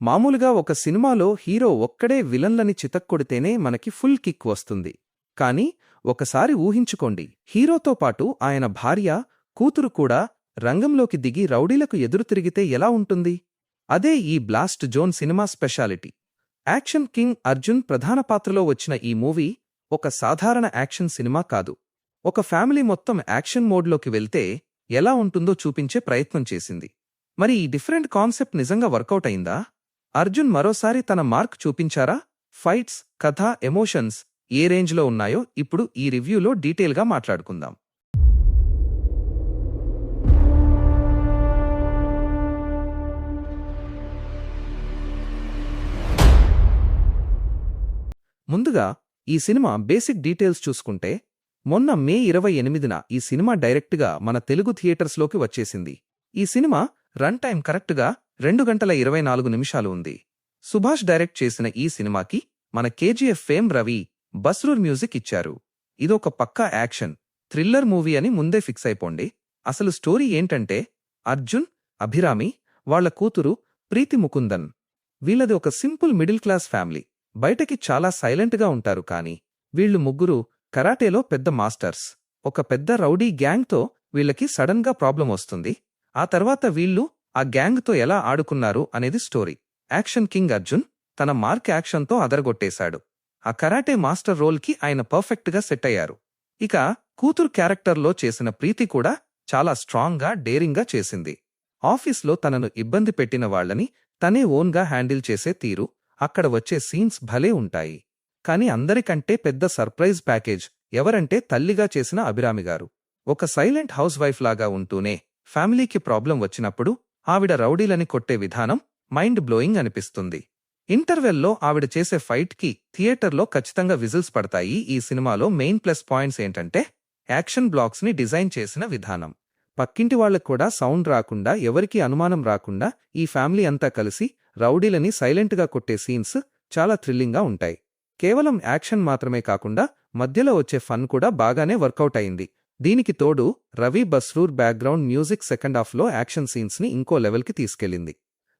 మామూలుగా ఒక సినిమాలో హీరో ఒక్కడే విలన్లని చితక్కొడితేనే మనకి ఫుల్ కిక్ వస్తుంది. కానీ ఒకసారి ఊహించుకోండి, హీరోతో పాటు ఆయన భార్య, కూతురు కూడా రంగంలోకి దిగి రౌడీలకు ఎదురుతిరిగితే ఎలా ఉంటుంది? అదే ఈ blast zone cinema speciality. Action king Arjun ప్రధాన పాత్రలో వచ్చిన ఈ మూవీ ఒక సాధారణ యాక్షన్ సినిమా కాదు. ఒక ఫ్యామిలీ మొత్తం యాక్షన్ మోడ్లోకి వెళ్తే ఎలా ఉంటుందో చూపించే ప్రయత్నం చేసింది. మరి ఈ డిఫరెంట్ కాన్సెప్ట్ నిజంగా వర్కౌట్ అయిందా? అర్జున్ మరోసారి తన మార్క్ చూపించారా? ఫైట్స్, కథ, ఎమోషన్స్ ఏ రేంజ్లో ఉన్నాయో ఇప్పుడు ఈ రివ్యూలో డీటెయిల్గా మాట్లాడుకుందాం. ముందుగా ఈ సినిమా బేసిక్ డీటెయిల్స్ చూసుకుంటే, మొన్న మే 28న ఈ సినిమా డైరెక్ట్గా మన తెలుగు థియేటర్స్లోకి వచ్చేసింది. ఈ సినిమా రన్ టైం కరెక్ట్గా 2 గంటల 24 నిమిషాలు ఉంది. సుభాష్ డైరెక్ట్ చేసిన ఈ సినిమాకి మన KGF fame Ravi Basrur music ఇచ్చారు. ఇదొక పక్కా యాక్షన్ థ్రిల్లర్ మూవీ అని ముందే ఫిక్స్ అయిపోండి. అసలు స్టోరీ ఏంటంటే, అర్జున్, అభిరామి, వాళ్ల కూతురు ప్రీతి ముకుందన్, వీళ్ళది ఒక సింపుల్ మిడిల్ క్లాస్ ఫ్యామిలీ. బయటకి చాలా సైలెంట్గా ఉంటారు, కానీ వీళ్లు ముగ్గురు కరాటేలో పెద్ద మాస్టర్స్. ఒక పెద్ద రౌడీ గ్యాంగ్తో వీళ్ళకి సడన్గా ప్రాబ్లం వస్తుంది. ఆ తర్వాత వీళ్ళు ఆ గ్యాంగ్తో ఎలా ఆడుకున్నారు అనేది స్టోరీ. యాక్షన్ కింగ్ అర్జున్ తన మార్క్ యాక్షన్తో అదరగొట్టేశాడు. ఆ కరాటే మాస్టర్ రోల్కి ఆయన పర్ఫెక్ట్గా సెట్ అయ్యారు. ఇక కూతురు క్యారెక్టర్లో చేసిన ప్రీతి కూడా చాలా స్ట్రాంగ్గా, డేరింగ్గా చేసింది. ఆఫీస్లో తనను ఇబ్బంది పెట్టిన వాళ్లని తనే ఓన్గా హ్యాండిల్ చేసే తీరు, అక్కడ వచ్చే సీన్స్ భలే ఉంటాయి. కాని అందరికంటే పెద్ద సర్ప్రైజ్ ప్యాకేజ్ ఎవరంటే తల్లిగా చేసిన అభిరామిగారు. ఒక సైలెంట్ హౌస్ వైఫ్ లాగా ఉంటూనే ఫ్యామిలీకి ప్రాబ్లం వచ్చినప్పుడు ఆవిడ రౌడీలని కొట్టే విధానం మైండ్ బ్లోయింగ్ అనిపిస్తుంది. ఇంటర్వెల్లో ఆవిడ చేసే ఫైట్కి థియేటర్లో ఖచ్చితంగా విజిల్స్ పడతాయి. ఈ సినిమాలో మెయిన్ ప్లస్ పాయింట్స్ ఏంటంటే, యాక్షన్ బ్లాక్స్ని డిజైన్ చేసిన విధానం. పక్కింటి వాళ్లకు కూడా సౌండ్ రాకుండా, ఎవరికీ అనుమానం రాకుండా ఈ ఫ్యామిలీ అంతా కలిసి రౌడీలని సైలెంట్గా కొట్టే సీన్స్ చాలా థ్రిల్లింగ్గా ఉంటాయి. కేవలం యాక్షన్ మాత్రమే కాకుండా మధ్యలో వచ్చే ఫన్ కూడా బాగానే వర్కౌట్ అయింది. దీనికి తోడు Ravi Basrur background music second హాఫ్లో యాక్షన్ సీన్స్ని ఇంకో లెవెల్కి తీసుకెళ్లింది.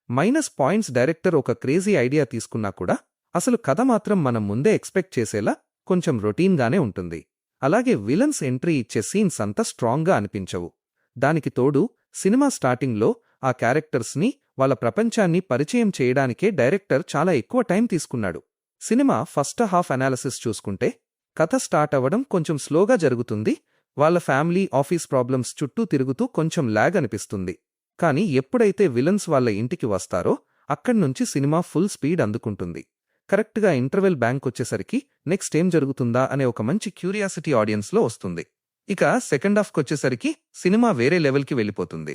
మైనస్ పాయింట్స్, డైరెక్టర్ ఒక క్రేజీ ఐడియా తీసుకున్నా కూడా అసలు కథ మాత్రం మనం ముందే ఎక్స్పెక్ట్ చేసేలా కొంచెం రొటీన్గానే ఉంటుంది. అలాగే విలన్స్ ఎంట్రీ ఇచ్చే సీన్స్ అంత స్ట్రాంగ్గా అనిపించవు. దానికి తోడు సినిమా స్టార్టింగ్లో ఆ క్యారెక్టర్స్ని, వాళ్ళ ప్రపంచాన్ని పరిచయం చేయడానికే డైరెక్టర్ చాలా ఎక్కువ టైం తీసుకున్నాడు. సినిమా ఫస్ట్ హాఫ్ అనాలిసిస్ చూసుకుంటే, కథ స్టార్ట్ అవ్వడం కొంచెం స్లోగా జరుగుతుంది. వాళ్ళ ఫ్యామిలీ, ఆఫీస్ ప్రాబ్లమ్స్ చుట్టూ తిరుగుతూ కొంచెం ల్యాగ్ అనిపిస్తుంది. కానీ ఎప్పుడైతే విలన్స్ వాళ్ళ ఇంటికి వస్తారో అక్కడ్నుంచి సినిమా ఫుల్ స్పీడ్ అందుకుంటుంది. కరెక్ట్గా ఇంటర్వెల్ బ్యాంక్ వచ్చేసరికి నెక్స్ట్ ఏం జరుగుతుందా అనే ఒక మంచి క్యూరియాసిటీ ఆడియన్స్లో వస్తుంది. ఇక సెకండ్ హాఫ్కొచ్చేసరికి సినిమా వేరే లెవెల్కి వెళ్ళిపోతుంది.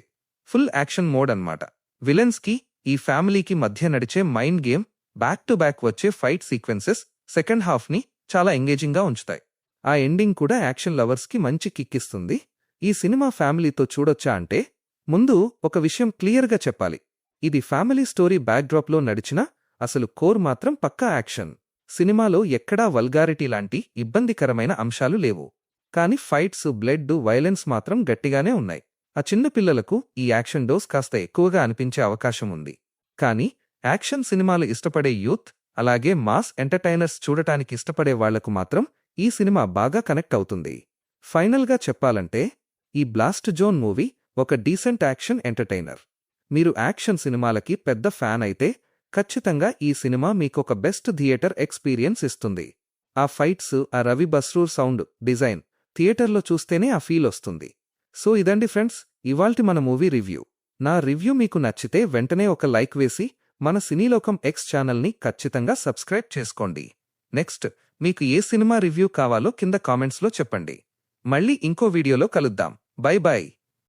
ఫుల్ యాక్షన్ మోడ్ అన్నమాట. విలన్స్కి, ఈ ఫ్యామిలీకి మధ్య నడిచే mind game, back to back వచ్చే ఫైట్ సీక్వెన్సెస్ సెకండ్ హాఫ్ని చాలా ఎంగేజింగ్గా ఉంచుతాయి. ఆ ఎండింగ్ కూడా యాక్షన్ లవర్స్కి మంచి కిక్కిస్తుంది. ఈ సినిమా ఫ్యామిలీతో చూడొచ్చా అంటే, ముందు ఒక విషయం క్లియర్గా చెప్పాలి. ఇది ఫ్యామిలీ స్టోరీ బ్యాక్డ్రాప్లో నడిచినా అసలు కోర్ మాత్రం పక్కా యాక్షన్. సినిమాలో ఎక్కడా వల్గారిటీ లాంటి ఇబ్బందికరమైన అంశాలు లేవు. కాని ఫైట్స్, బ్లడ్, వైలెన్స్ మాత్రం గట్టిగానే ఉన్నాయి. ఆ చిన్నపిల్లలకు ఈ యాక్షన్ డోస్ కాస్త ఎక్కువగా అనిపించే అవకాశం ఉంది. కానీ యాక్షన్ సినిమాలు ఇష్టపడే యూత్, అలాగే మాస్ ఎంటర్టైనర్స్ చూడటానికి ఇష్టపడే వాళ్లకు మాత్రం ఈ సినిమా బాగా కనెక్ట్ అవుతుంది. ఫైనల్గా చెప్పాలంటే, ఈ బ్లాస్ట్ జోన్ మూవీ ఒక డీసెంట్ యాక్షన్ ఎంటర్టైనర్. మీరు యాక్షన్ సినిమాలకి పెద్ద ఫ్యాన్ అయితే ఖచ్చితంగా ఈ సినిమా మీకొక బెస్ట్ థియేటర్ ఎక్స్పీరియన్స్ ఇస్తుంది. ఆ ఫైట్స్, ఆ రవి బస్రూర్ సౌండ్ డిజైన్ థియేటర్లో చూస్తేనే ఆ ఫీల్ వస్తుంది. సో ఇదండి ఫ్రెండ్స్, ఇవాల్టి మన మూవీ రివ్యూ. నా రివ్యూ మీకు నచ్చితే వెంటనే ఒక లైక్ వేసి మన సినీలోకం ఎక్స్ ఛానల్ని ఖచ్చితంగా సబ్స్క్రైబ్ చేసుకోండి. నెక్స్ట్ మీకు ఏ సినిమా రివ్యూ కావాలో కింద కామెంట్స్లో చెప్పండి. మళ్ళీ ఇంకో వీడియోలో కలుద్దాం. By by.